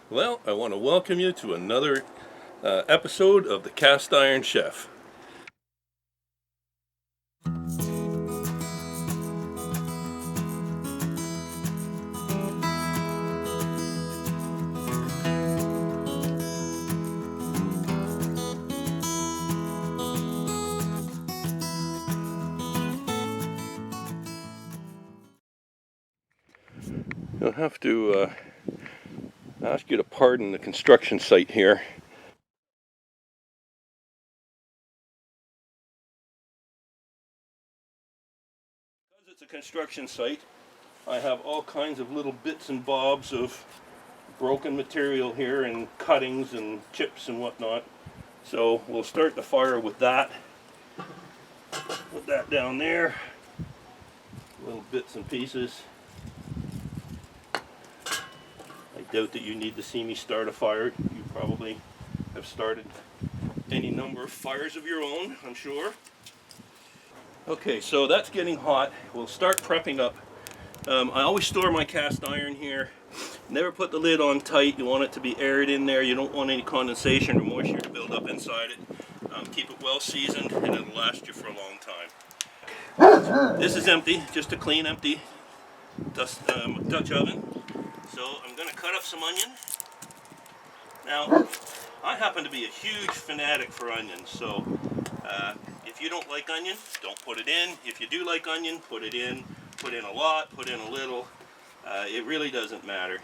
Well, I want to welcome you to another episode of the Cast Iron Chef. I'll have to ask you to pardon the construction site here. Because it's a construction site, I have all kinds of little bits and bobs of broken material here and cuttings and chips and whatnot. So we'll start the fire with that. Put that down there. Little bits and pieces. I doubt that you need to see me start a fire. You probably have started any number of fires of your own, I'm sure. Okay, so that's getting hot. We'll start prepping up. I always store my cast iron here. Never put the lid on tight. You want it to be aired in there. You don't want any condensation or moisture to build up inside it. Keep it well seasoned and it'll last you for a long time. This is empty, just a clean empty Dutch oven. So I'm going to cut up some onion. Now, I happen to be a huge fanatic for onions, so if you don't like onion, don't put it in. If you do like onion, put it in. Put in a lot, put in a little. It really doesn't matter.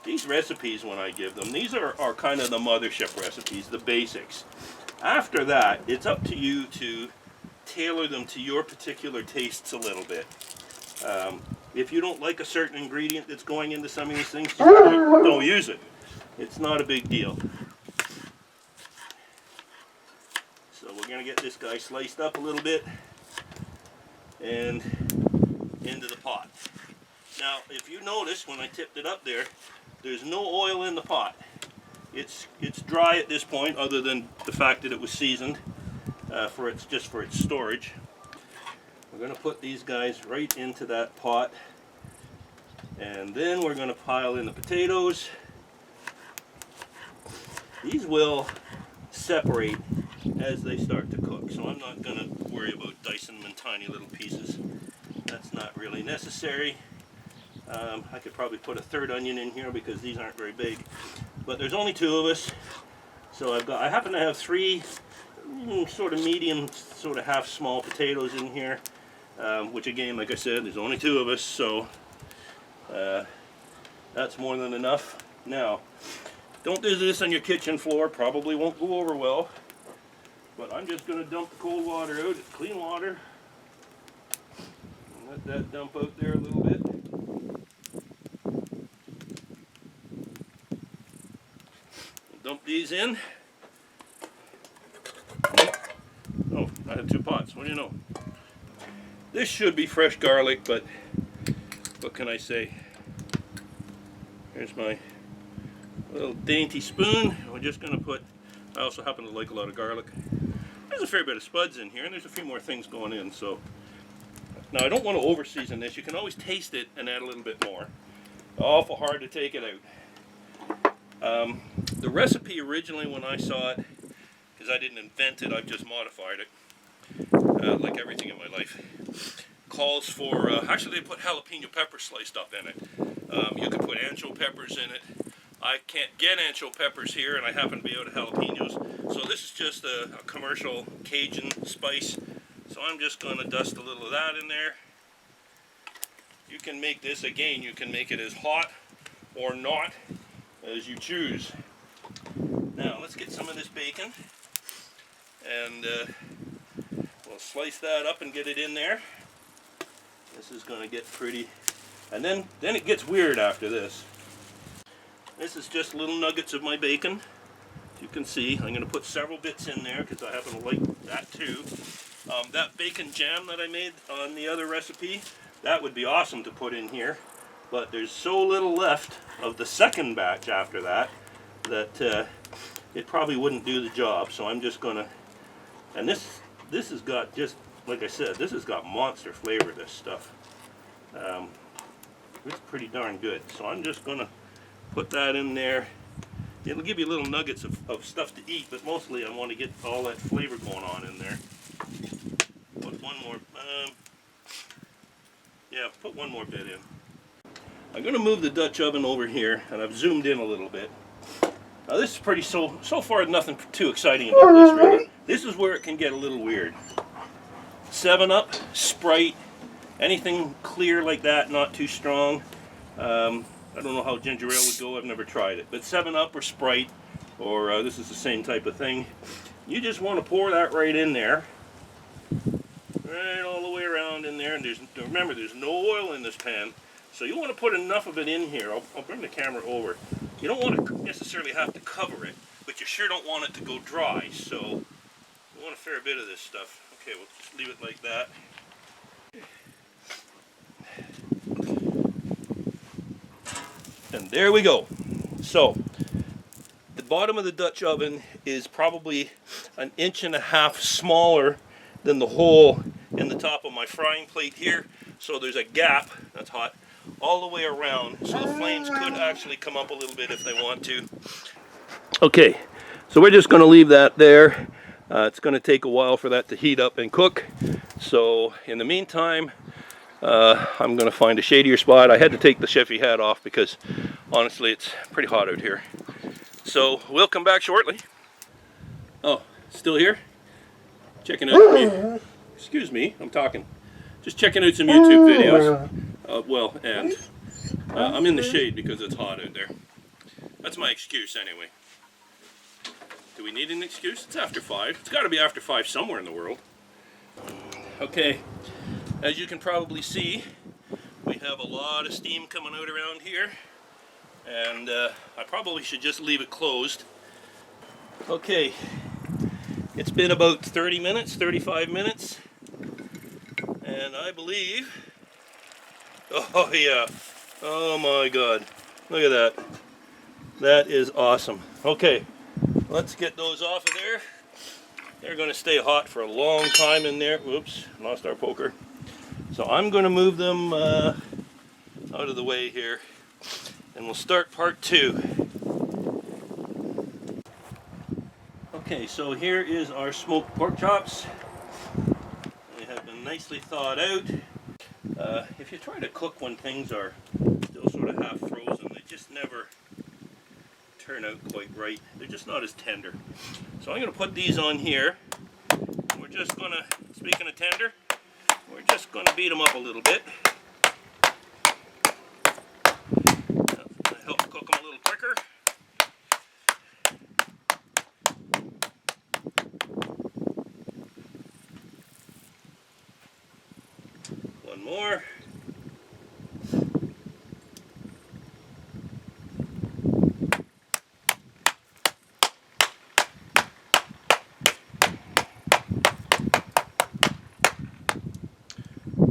These recipes, when I give them, these are kind of the mothership recipes, the basics. After that, it's up to you to tailor them to your particular tastes a little bit. If you don't like a certain ingredient that's going into some of these things, just don't use it. It's not a big deal. So we're going to get this guy sliced up a little bit and into the pot. Now, if you notice when I tipped it up there, there's no oil in the pot. It's dry at this point, other than the fact that it was seasoned for its storage. We're going to put these guys right into that pot, and then we're going to pile in the potatoes. These will separate as they start to cook, so I'm not going to worry about dicing them in tiny little pieces. That's not really necessary. I could probably put a third onion in here because these aren't very big, but there's only two of us, so I happen to have three sort of medium, sort of half small potatoes in here, which again, like I said, there's only two of us, so that's more than enough. Now, don't do this on your kitchen floor, probably won't go over well, but I'm just going to dump the cold water out. It's clean water. Let that dump out there a little bit. Dump these in. Oh, I have two pots. What do you know? This should be fresh garlic, but what can I say? Here's my little dainty spoon. We're just going to put, I also happen to like a lot of garlic. There's a fair bit of spuds in here, and there's a few more things going in, so. Now, I don't want to over season this. You can always taste it and add a little bit more. Awful hard to take it out. The recipe originally, when I saw it, because I didn't invent it, I've just modified it, like everything in my life, calls for, actually they put jalapeno peppers sliced up in it. You could put ancho peppers in it. I can't get ancho peppers here, and I happen to be out of jalapenos, so this is just a commercial Cajun spice. So I'm just going to dust a little of that in there. You can make this, again, you can make it as hot or not as you choose. Now let's get some of this bacon, and we'll slice that up and get it in there. This is going to get pretty, and then it gets weird after this. This is just little nuggets of my bacon. As you can see, I'm going to put several bits in there because I happen to like that too. That bacon jam that I made on the other recipe, that would be awesome to put in here, but there's so little left of the second batch after that it probably wouldn't do the job. So I'm just gonna, and this has got, just like I said, this has got monster flavor, this stuff. It's pretty darn good. So I'm just gonna Put that in there. It'll give you little nuggets of stuff to eat, but mostly I want to get all that flavor going on in there. Put one more, yeah, put one more bit in. I'm going to move the Dutch oven over here, and I've zoomed in a little bit. Now this is pretty, so far nothing too exciting about this really. This is where it can get a little weird. 7-Up, Sprite, anything clear like that, not too strong. I don't know how ginger ale would go, I've never tried it. But 7-Up or Sprite, or this is the same type of thing. You just want to pour that right in there. Right all the way around in there. And remember, there's no oil in this pan. So you want to put enough of it in here. I'll bring the camera over. You don't want to necessarily have to cover it, but you sure don't want it to go dry. So you want a fair bit of this stuff. Okay, we'll just leave it like that. And there we go. So the bottom of the Dutch oven is probably 1.5 inches smaller than the hole in the top of my frying plate here. So there's a gap, that's hot, all the way around. So the flames could actually come up a little bit if they want to. Okay, so we're just going to leave that there. It's going to take a while for that to heat up and cook. So in the meantime, I'm going to find a shadier spot. I had to take the chefy hat off because honestly it's pretty hot out here. So we'll come back shortly. Oh, still here? Checking out, excuse me, I'm talking. Just checking out some YouTube videos. I'm in the shade because it's hot out there. That's my excuse anyway. Do we need an excuse? It's after 5. It's got to be after 5 somewhere in the world. Okay. As you can probably see, we have a lot of steam coming out around here, and I probably should just leave it closed. Okay, it's been about 30 minutes, 35 minutes, and I believe, oh yeah, oh my god, look at that. That is awesome. Okay, let's get those off of there. They're going to stay hot for a long time in there. Whoops, lost our poker. So I'm going to move them out of the way here, and we'll start part 2. Okay, so here is our smoked pork chops. They have been nicely thawed out. If you try to cook when things are still sort of half frozen, they just never turn out quite right. They're just not as tender. So I'm going to put these on here. We're just going to, speaking of tender, we're just going to beat them up a little bit. That'll help cook them a little quicker. One more.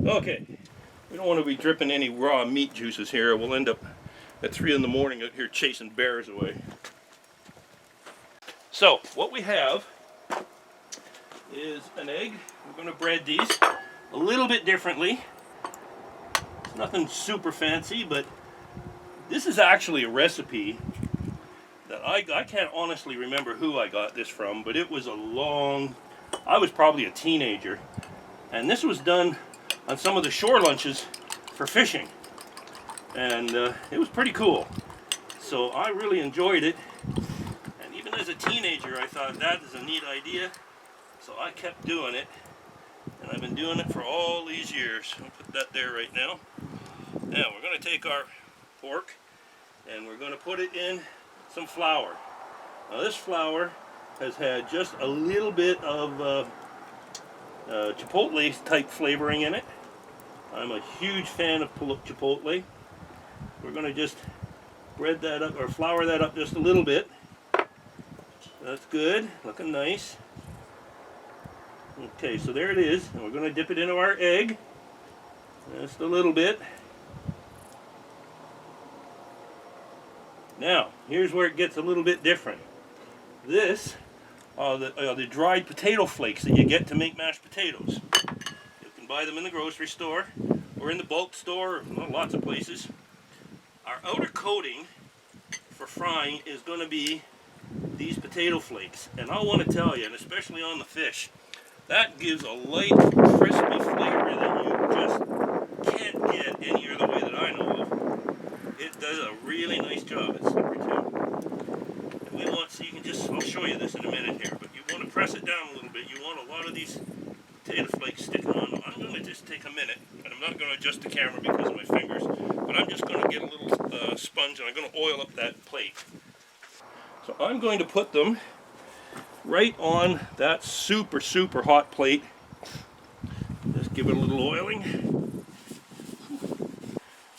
Okay, we don't want to be dripping any raw meat juices here. We'll end up at 3 in the morning out here chasing bears away. So, what we have is an egg. We're going to bread these a little bit differently. It's nothing super fancy, but this is actually a recipe that I can't honestly remember who I got this from, but it was I was probably a teenager, and this was done on some of the shore lunches for fishing, and it was pretty cool. So I really enjoyed it, and even as a teenager I thought that is a neat idea, so I kept doing it, and I've been doing it for all these years. I'll put that there right now. Now we're going to take our pork and we're going to put it in some flour. Now this flour has had just a little bit of chipotle type flavoring in it. I'm a huge fan of chipotle. We're going to just bread that up, or flour that up just a little bit. That's good, looking nice. Okay, so there it is, and we're going to dip it into our egg, just a little bit. Now, here's where it gets a little bit different. This are the dried potato flakes that you get to make mashed potatoes. Buy them in the grocery store or in the bulk store, or lots of places. Our outer coating frying is going to be these potato flakes. And I want to tell you, and especially on the fish, that gives a light, crispy flavor that you just can't get any other way that I know of. It does a really nice job at slippery too. And we want, so you can just, I'll show you this in a minute here, but you want to press it down a little bit. You want a lot of these potato flakes sticking on. I'm going to just take a minute, and I'm not going to adjust the camera because of my fingers, but I'm just going to get a little sponge and I'm going to oil up that plate. So I'm going to put them right on that super, super hot plate. Just give it a little oiling.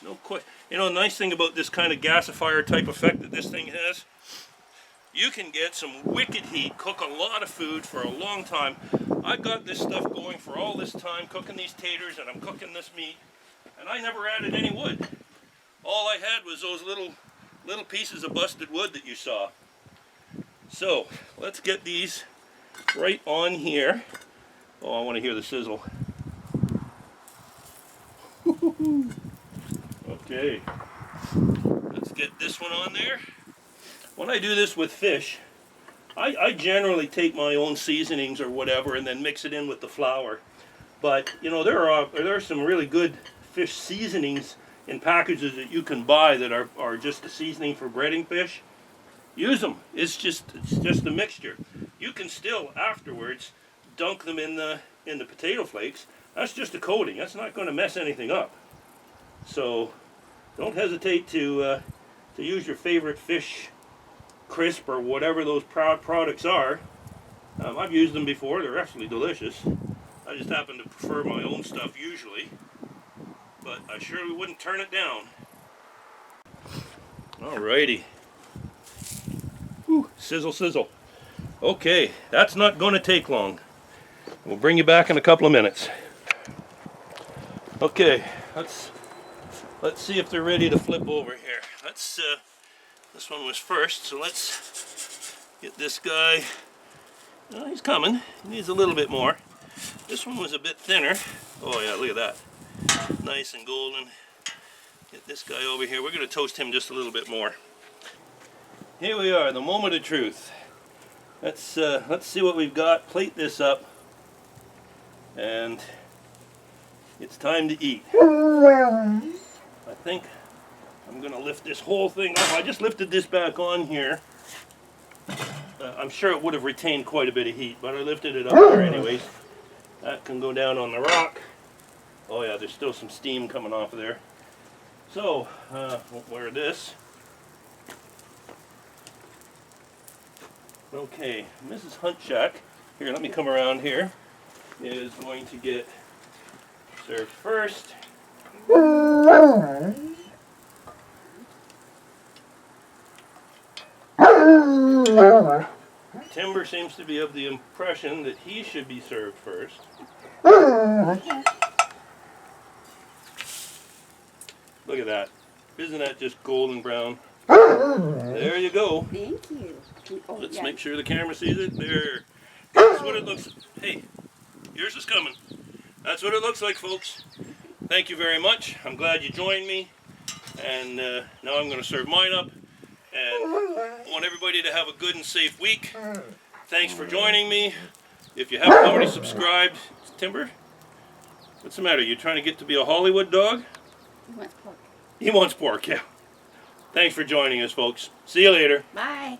No quite. You know, the nice thing about this kind of gasifier type effect that this thing has, you can get some wicked heat, cook a lot of food for a long time. I got this stuff going for all this time, cooking these taters, and I'm cooking this meat, and I never added any wood. All I had was those little pieces of busted wood that you saw. So let's get these right on here. Oh, I want to hear the sizzle. Okay, let's get this one on there. When I do this with fish, I generally take my own seasonings or whatever and then mix it in with the flour. But you know, there are some really good fish seasonings in packages that you can buy that are just a seasoning for breading fish. Use them. It's just a mixture. You can still afterwards dunk them in the potato flakes. That's just a coating. That's not going to mess anything up. So don't hesitate to use your favorite fish crisp or whatever those products are. I've used them before. They're absolutely delicious. I just happen to prefer my own stuff usually, but I surely wouldn't turn it down. Alrighty. Whew, sizzle, sizzle. Okay, that's not going to take long. We'll bring you back in a couple of minutes. Okay, let's see if they're ready to flip over here. This one was first, so let's get this guy. Oh, he's coming. He needs a little bit more. This one was a bit thinner. Oh yeah, look at that. Nice and golden. Get this guy over here. We're going to toast him just a little bit more. Here we are, the moment of truth. Let's see what we've got. Plate this up, and it's time to eat. I think I'm going to lift this whole thing up. I just lifted this back on here. I'm sure it would have retained quite a bit of heat, but I lifted it up there anyways. That can go down on the rock. Oh yeah, there's still some steam coming off of there. So, we'll wear this. Okay, Mrs. Huntshack, here, let me come around here, is going to get served first. Timber seems to be of the impression that he should be served first. Look at that. Isn't that just golden brown? There you go. Thank you. Let's make sure the camera sees it. There. That's what it looks like. Hey, yours is coming. That's what it looks like, folks. Thank you very much. I'm glad you joined me. And now I'm going to serve mine up. And I want everybody to have a good and safe week. Thanks for joining me. If you haven't already subscribed, Timber, what's the matter? You trying to get to be a Hollywood dog? He wants pork. He wants pork, yeah. Thanks for joining us, folks. See you later. Bye.